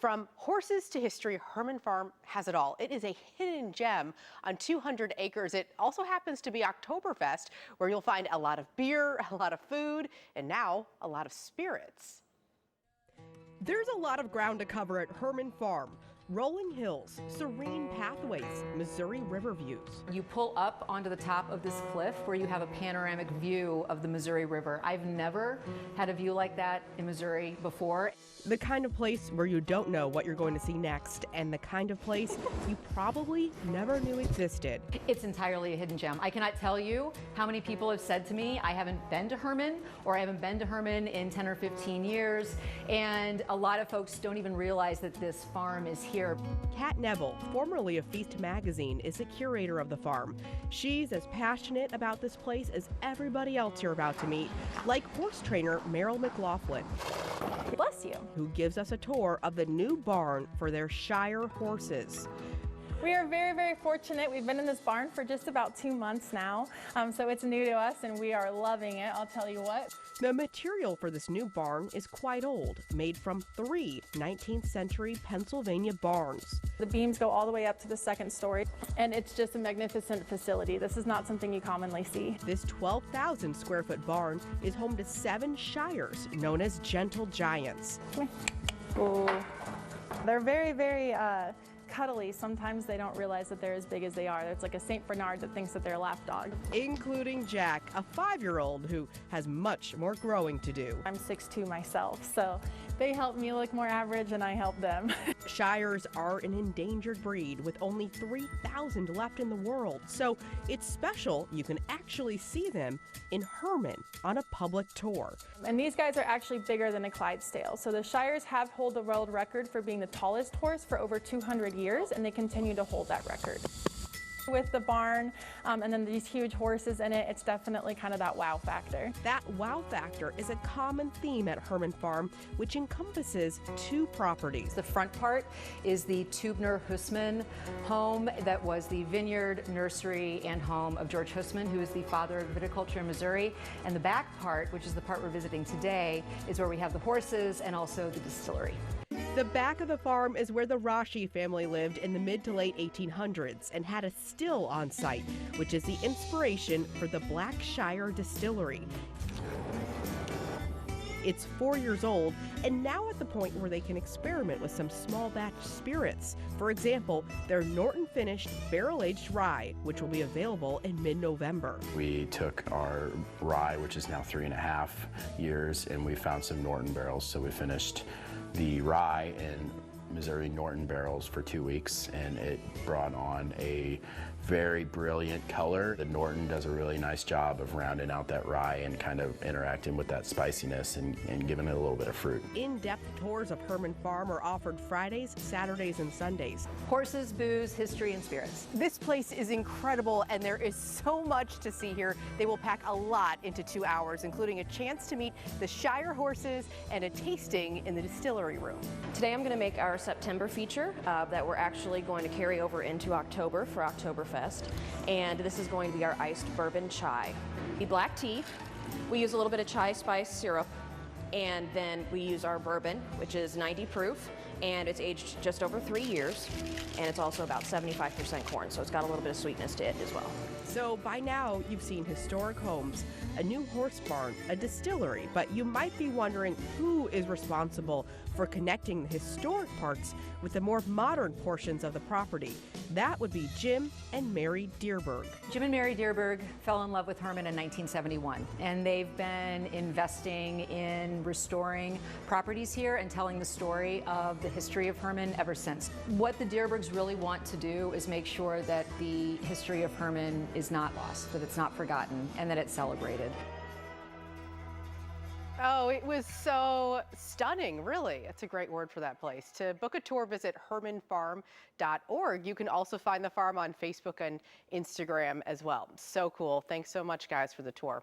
From horses to history, Hermann Farm has it all. It is a hidden gem on 200 acres. It also happens to be Oktoberfest, where you'll find a lot of beer, a lot of food, and now a lot of spirits. There's a lot of ground to cover at Hermann Farm. Rolling hills, serene pathways, Missouri river views. You pull up onto the top of this cliff where you have a panoramic view of the Missouri River. I've never had a view like that in Missouri before. The kind of place where you don't know what you're going to see next, and the kind of place you probably never knew existed. It's entirely a hidden gem. I cannot tell you how many people have said to me, I haven't been to Hermann, or I haven't been to Hermann in 10 or 15 years, and a lot of folks don't even realize that this farm is here. Kat Neville, formerly of Feast magazine, is the curator of the farm. She's as passionate about this place as everybody else you're about to meet, like horse trainer Merrill McLaughlin. Bless you. Who gives us a tour of the new barn for their Shire horses. We are very, very fortunate. We've been in this barn for just about 2 months now, so it's new to us and we are loving it, I'll tell you what. The material for this new barn is quite old, made from 3 19th century Pennsylvania barns. The beams go all the way up to the 2nd story, and it's just a magnificent facility. This is not something you commonly see. This 12,000 square foot barn is home to 7 Shires, known as gentle giants. Ooh. They're very, very cuddly. Sometimes they don't realize that they're as big as they are. It's like a St. Bernard that thinks that they're a lap dog. Including Jack, a 5-year-old who has much more growing to do. I'm 6'2" myself, so they help me look more average and I help them. Shires are an endangered breed with only 3,000 left in the world, so it's special you can actually see them in Hermann on a public tour. And these guys are actually bigger than a Clydesdale. So the Shires have hold the world record for being the tallest horse for over 200 years, and they continue to hold that record. With the barn and then these huge horses in it, it's definitely kind of that wow factor. That wow factor is a common theme at Hermann Farm, which encompasses 2 properties. The front part is the Tubner Hussman home that was the vineyard, nursery, and home of George Hussman, who is the father of viticulture in Missouri. And the back part, which is the part we're visiting today, is where we have the horses and also the distillery. The back of the farm is where the Rashi family lived in the mid to late 1800s and had a still on site, which is the inspiration for the Black Shire distillery. It's 4 years old and now at the point where they can experiment with some small batch spirits. For example, their Norton finished barrel-aged rye, which will be available in mid-November. We took our rye, which is now 3.5 years, and we found some Norton barrels, so we finished the rye in Missouri Norton barrels for 2 weeks, and it brought on a very brilliant color. The Norton does a really nice job of rounding out that rye and kind of interacting with that spiciness and giving it a little bit of fruit. In-depth tours of Hermann Farm are offered Fridays, Saturdays, and Sundays. Horses, booze, history, and spirits. This place is incredible, and there is so much to see here. They will pack a lot into 2 hours, including a chance to meet the Shire horses and a tasting in the distillery room. Today I'm going to make our September feature that we're actually going to carry over into October for Oktoberfest. And this is going to be our iced bourbon chai. The black tea, we use a little bit of chai spice syrup, and then we use our bourbon, which is 90 proof, and it's aged just over 3 years, and it's also about 75% corn, so it's got a little bit of sweetness to it as well. So by now, you've seen historic homes, a new horse barn, a distillery, but you might be wondering who is responsible for connecting the historic parts with the more modern portions of the property. That would be Jim and Mary Dearberg. Jim and Mary Dearberg fell in love with Hermann in 1971, and they've been investing in restoring properties here and telling the story of the history of Hermann ever since. What the Dearbergs really want to do is make sure that the history of Hermann is not lost, that it's not forgotten, and that it's celebrated. Oh, it was so stunning, really. That's a great word for that place. To book a tour, visit hermannfarm.org. You can also find the farm on Facebook and Instagram as well. So cool. Thanks so much, guys, for the tour.